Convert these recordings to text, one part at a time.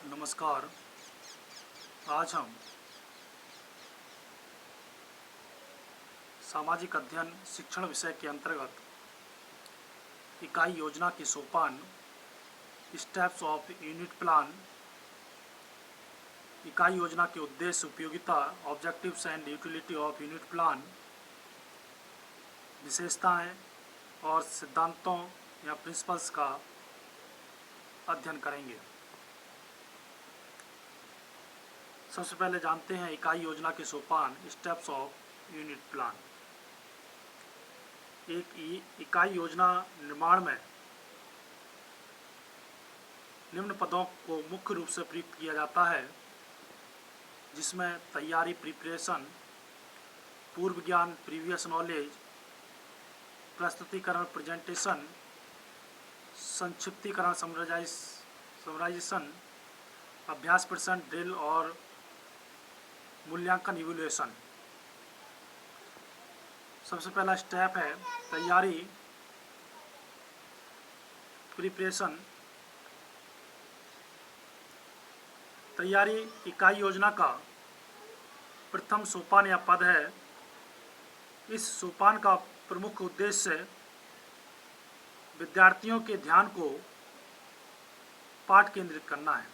नमस्कार। आज हम सामाजिक अध्ययन शिक्षण विषय के अंतर्गत इकाई योजना के सोपान स्टेप्स ऑफ यूनिट प्लान, इकाई योजना के उद्देश्य, उपयोगिता, objectives and utility of unit plan, विशेषताएं और सिद्धांतों या प्रिंसिपल्स का अध्ययन करेंगे। सबसे पहले जानते हैं इकाई योजना के सोपान स्टेप्स ऑफ यूनिट प्लान। एक इकाई योजना निर्माण में निम्न पदों को मुख्य रूप से प्रयुक्त किया जाता है, जिसमें तैयारी प्रिपरेशन, पूर्व ज्ञान प्रीवियस नॉलेज, प्रस्तुतिकरण प्रेजेंटेशन, संक्षिप्तीकरण समराइजेशन, अभ्यास प्रश्न ड्रिल और मूल्यांकन इवैल्यूएशन। सबसे पहला स्टेप है तैयारी प्रिपरेशन। तैयारी इकाई योजना का प्रथम सोपान या पद है। इस सोपान का प्रमुख उद्देश्य विद्यार्थियों के ध्यान को पाठ केंद्रित करना है,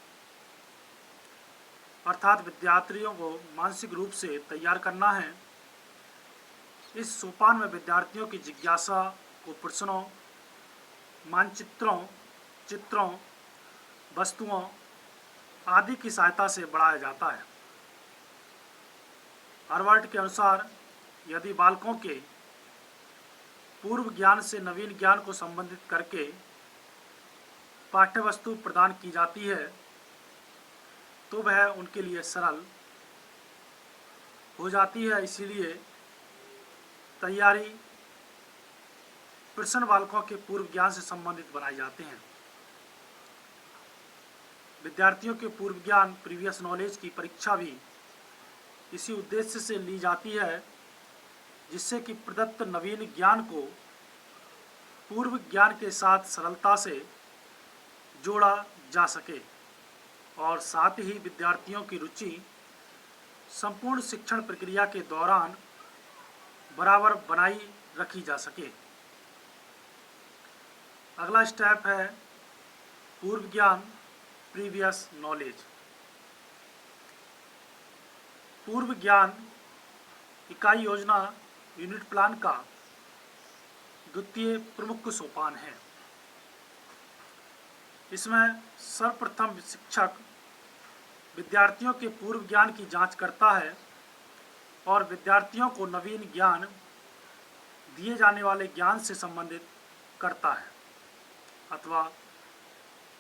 अर्थात विद्यार्थियों को मानसिक रूप से तैयार करना है। इस सोपान में विद्यार्थियों की जिज्ञासा को प्रश्नों, मानचित्रों, चित्रों, वस्तुओं आदि की सहायता से बढ़ाया जाता है। हार्वर्ड के अनुसार यदि बालकों के पूर्व ज्ञान से नवीन ज्ञान को संबंधित करके पाठ्यवस्तु प्रदान की जाती है तो वह उनके लिए सरल हो जाती है। इसीलिए तैयारी प्रश्न बालकों के पूर्व ज्ञान से संबंधित बनाए जाते हैं। विद्यार्थियों के पूर्व ज्ञान प्रीवियस नॉलेज की परीक्षा भी इसी उद्देश्य से ली जाती है, जिससे कि प्रदत्त नवीन ज्ञान को पूर्व ज्ञान के साथ सरलता से जोड़ा जा सके और साथ ही विद्यार्थियों की रुचि संपूर्ण शिक्षण प्रक्रिया के दौरान बराबर बनाई रखी जा सके। अगला स्टेप है पूर्व ज्ञान प्रीवियस नॉलेज। पूर्व ज्ञान इकाई योजना यूनिट प्लान का द्वितीय प्रमुख सोपान है। इसमें सर्वप्रथम शिक्षक विद्यार्थियों के पूर्व ज्ञान की जांच करता है और विद्यार्थियों को नवीन ज्ञान दिए जाने वाले ज्ञान से संबंधित करता है, अथवा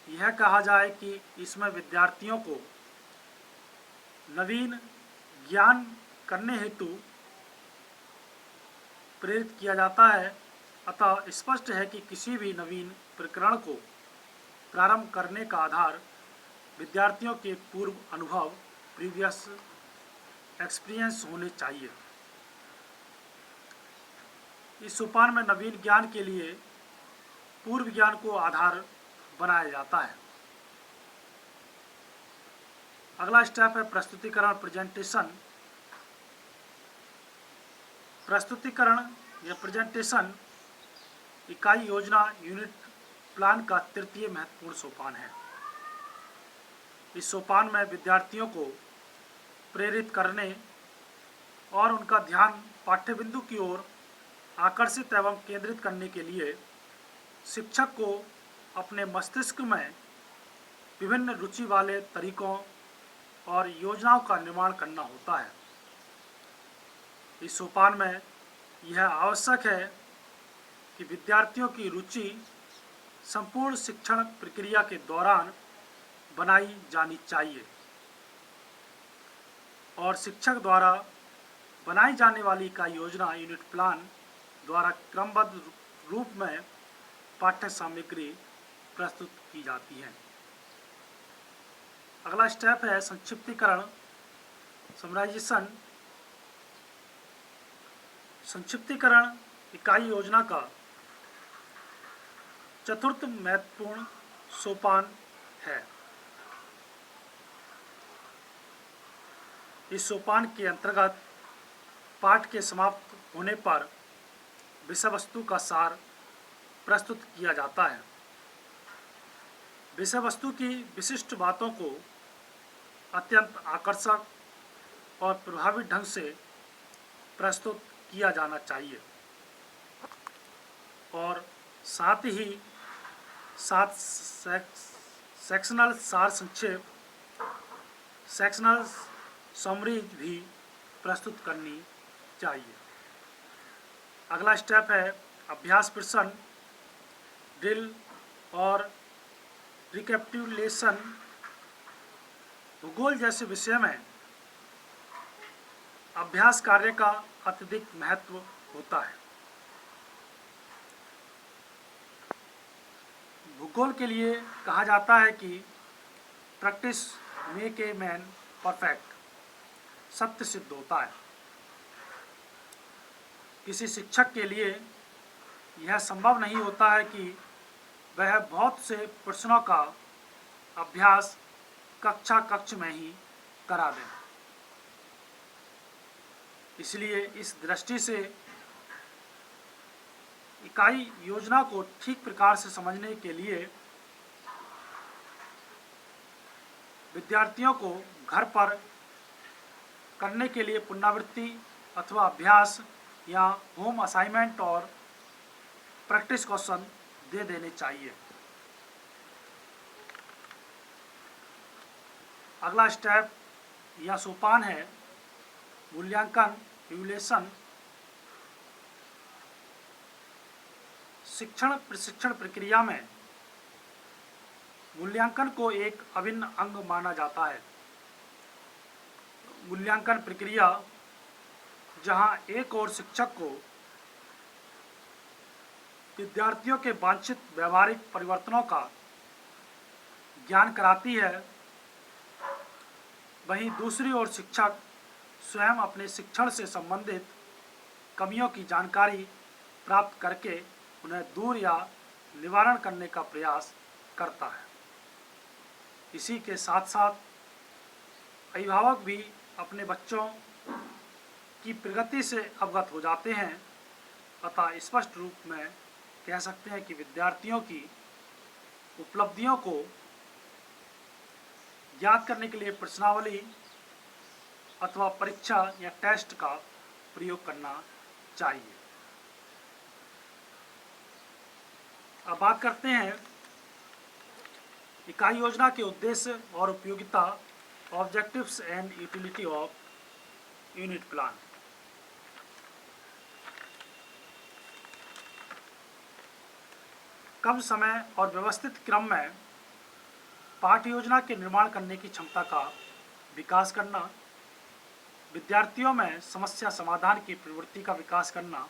यह कहा जाए कि इसमें विद्यार्थियों को नवीन ज्ञान करने हेतु प्रेरित किया जाता है। अतः स्पष्ट है कि किसी भी नवीन प्रकरण को प्रारंभ करने का आधार विद्यार्थियों के पूर्व अनुभव प्रीवियस एक्सपीरियंस होने चाहिए। इस सोपान में नवीन ज्ञान के लिए पूर्व ज्ञान को आधार बनाया जाता है। अगला स्टेप है प्रस्तुतिकरण प्रेजेंटेशन। प्रस्तुतिकरण या प्रेजेंटेशन इकाई योजना यूनिट प्लान का तृतीय महत्वपूर्ण सोपान है। इस सोपान में विद्यार्थियों को प्रेरित करने और उनका ध्यान पाठ्यबिंदु की ओर आकर्षित एवं केंद्रित करने के लिए शिक्षक को अपने मस्तिष्क में विभिन्न रुचि वाले तरीकों और योजनाओं का निर्माण करना होता है। इस सोपान में यह आवश्यक है कि विद्यार्थियों की रुचि संपूर्ण शिक्षण प्रक्रिया के दौरान बनाई जानी चाहिए और शिक्षक द्वारा बनाई जाने वाली इकाई योजना यूनिट प्लान द्वारा क्रमबद्ध रूप में पाठ्य सामग्री प्रस्तुत की जाती है। अगला स्टेप है संक्षिप्तीकरण समराइजेशन। संक्षिप्तीकरण इकाई योजना का चतुर्थ महत्वपूर्ण सोपान है। इस सोपान के अंतर्गत पाठ के समाप्त होने पर विषय वस्तु का सार प्रस्तुत किया जाता है। विषय वस्तु की विशिष्ट बातों को अत्यंत आकर्षक और प्रभावी ढंग से प्रस्तुत किया जाना चाहिए और साथ ही साथ सेक्शनल सार संक्षेप सेक्शनल समरी भी प्रस्तुत करनी चाहिए। अगला स्टेप है अभ्यास प्रश्न, ड्रिल और रिकैपिटुलेशन। भूगोल जैसे विषय में अभ्यास कार्य का अत्यधिक महत्व होता है। भूगोल के लिए कहा जाता है कि practice make a man perfect, सत्य सिद्ध होता है। किसी शिक्षक के लिए यह संभव नहीं होता है कि वह बहुत से प्रश्नों का अभ्यास कक्ष में ही करा दें। इसलिए इस दृष्टि से इकाई योजना को ठीक प्रकार से समझने के लिए विद्यार्थियों को घर पर करने के लिए पुनरावृत्ति अथवा अभ्यास या होम असाइनमेंट और प्रैक्टिस क्वेश्चन दे देने चाहिए। अगला स्टेप या सोपान है मूल्यांकन इवैल्यूएशन। शिक्षण प्रशिक्षण प्रक्रिया में मूल्यांकन को एक अभिन्न अंग माना जाता है। मूल्यांकन प्रक्रिया जहां एक और शिक्षक को विद्यार्थियों के वांछित व्यवहारिक परिवर्तनों का ज्ञान कराती है, वहीं दूसरी ओर शिक्षक स्वयं अपने शिक्षण से संबंधित कमियों की जानकारी प्राप्त करके उन्हें दूर या निवारण करने का प्रयास करता है। इसी के साथ साथ अभिभावक भी अपने बच्चों की प्रगति से अवगत हो जाते हैं। अतः स्पष्ट रूप में कह सकते हैं कि विद्यार्थियों की उपलब्धियों को ज्ञात करने के लिए प्रश्नावली अथवा परीक्षा या टेस्ट का प्रयोग करना चाहिए। अब बात करते हैं इकाई योजना के उद्देश्य और उपयोगिता, objectives and utility of unit plan. कम समय और व्यवस्थित क्रम में पाठ्य योजना के निर्माण करने की क्षमता का विकास करना, विद्यार्थियों में समस्या समाधान की प्रवृत्ति का विकास करना,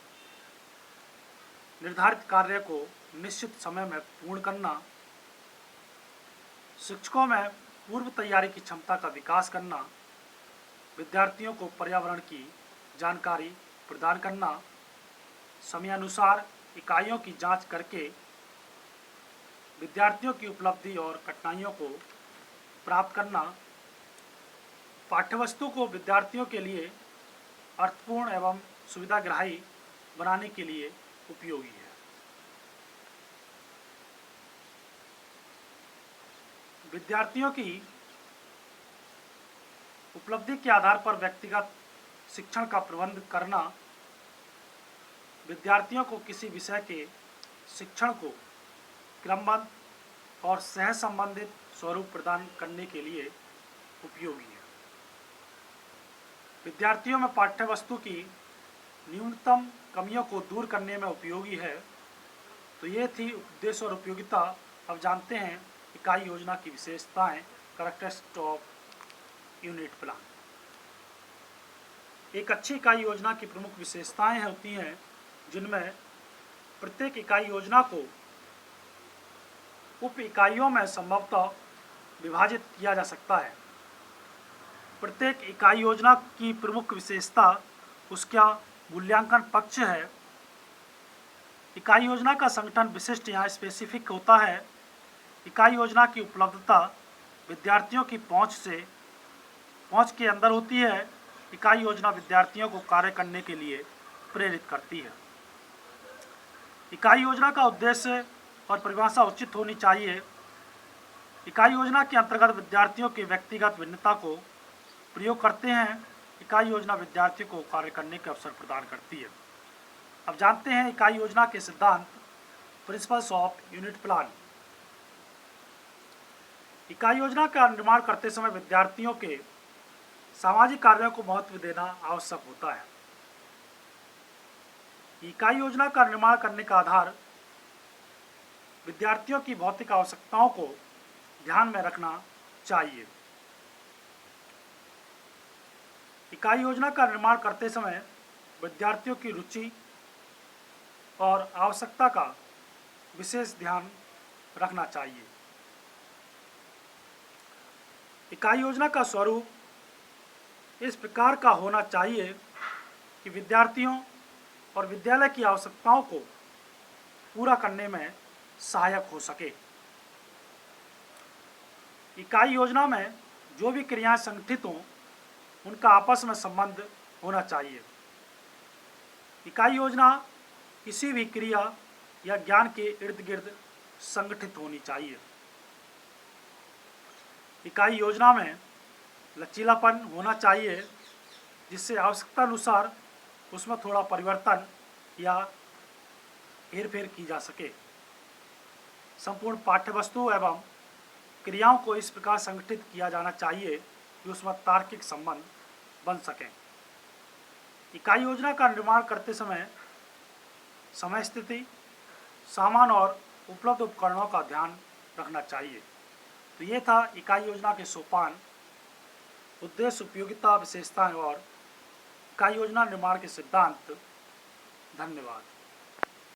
निर्धारित कार्य को निश्चित समय में पूर्ण करना, शिक्षकों में पूर्व तैयारी की क्षमता का विकास करना, विद्यार्थियों को पर्यावरण की जानकारी प्रदान करना, समयानुसार इकाइयों की जांच करके विद्यार्थियों की उपलब्धि और कठिनाइयों को प्राप्त करना, पाठ्यवस्तु को विद्यार्थियों के लिए अर्थपूर्ण एवं सुविधाग्राही बनाने के लिए उपयोगी है। विद्यार्थियों की उपलब्धि के आधार पर व्यक्तिगत शिक्षण का प्रबंध करना विद्यार्थियों को किसी विषय के शिक्षण को क्रमबद्ध और सह संबंधित स्वरूप प्रदान करने के लिए उपयोगी है। विद्यार्थियों में पाठ्यवस्तु की न्यूनतम कमियों को दूर करने में उपयोगी है। तो ये थी उद्देश्य और उपयोगिता। अब जानते हैं इकाई योजना की विशेषताएं, कैरेक्टरिस्टिक्स ऑफ यूनिट प्लान। एक अच्छी इकाई योजना की प्रमुख विशेषताएं होती हैं जिनमें प्रत्येक इकाई योजना को उप इकाइयों में संभवतः विभाजित किया जा सकता है। प्रत्येक इकाई योजना की प्रमुख विशेषता उसका मूल्यांकन पक्ष है। इकाई योजना का संगठन विशिष्ट या स्पेसिफिक होता है। इकाई योजना की उपलब्धता विद्यार्थियों की पहुंच के अंदर होती है इकाई योजना विद्यार्थियों को कार्य करने के लिए प्रेरित करती है। इकाई योजना का उद्देश्य और परिभाषा उचित होनी चाहिए। इकाई योजना के अंतर्गत विद्यार्थियों के व्यक्तिगत भिन्नता को प्रयोग करते हैं। इकाई योजना विद्यार्थियों को कार्य करने के अवसर प्रदान करती है। अब जानते हैं इकाई योजना के सिद्धांत, प्रिंसिपल्स ऑफ यूनिट प्लान। इकाई योजना का निर्माण करते समय विद्यार्थियों के सामाजिक कार्यों को महत्व देना आवश्यक होता है। इकाई योजना का निर्माण करने का आधार विद्यार्थियों की भौतिक आवश्यकताओं को ध्यान में रखना चाहिए। इकाई योजना का निर्माण करते समय विद्यार्थियों की रुचि और आवश्यकता का विशेष ध्यान रखना चाहिए। इकाई योजना का स्वरूप इस प्रकार का होना चाहिए कि विद्यार्थियों और विद्यालय की आवश्यकताओं को पूरा करने में सहायक हो सके। इकाई योजना में जो भी क्रियाएं संगठित हों उनका आपस में संबंध होना चाहिए। इकाई योजना किसी भी क्रिया या ज्ञान के इर्द गिर्द संगठित होनी चाहिए। इकाई योजना में लचीलापन होना चाहिए जिससे आवश्यकता अनुसार उसमें थोड़ा परिवर्तन या हेरफेर की जा सके। संपूर्ण पाठ्यवस्तु एवं क्रियाओं को इस प्रकार संगठित किया जाना चाहिए कि उसमें तार्किक संबंध बन सकें। इकाई योजना का निर्माण करते समय समय स्थिति, सामान और उपलब्ध उपकरणों का ध्यान रखना चाहिए। तो ये था इकाई योजना के सोपान, उद्देश्य, उपयोगिता, विशेषताएं और इकाई योजना निर्माण के सिद्धांत। धन्यवाद।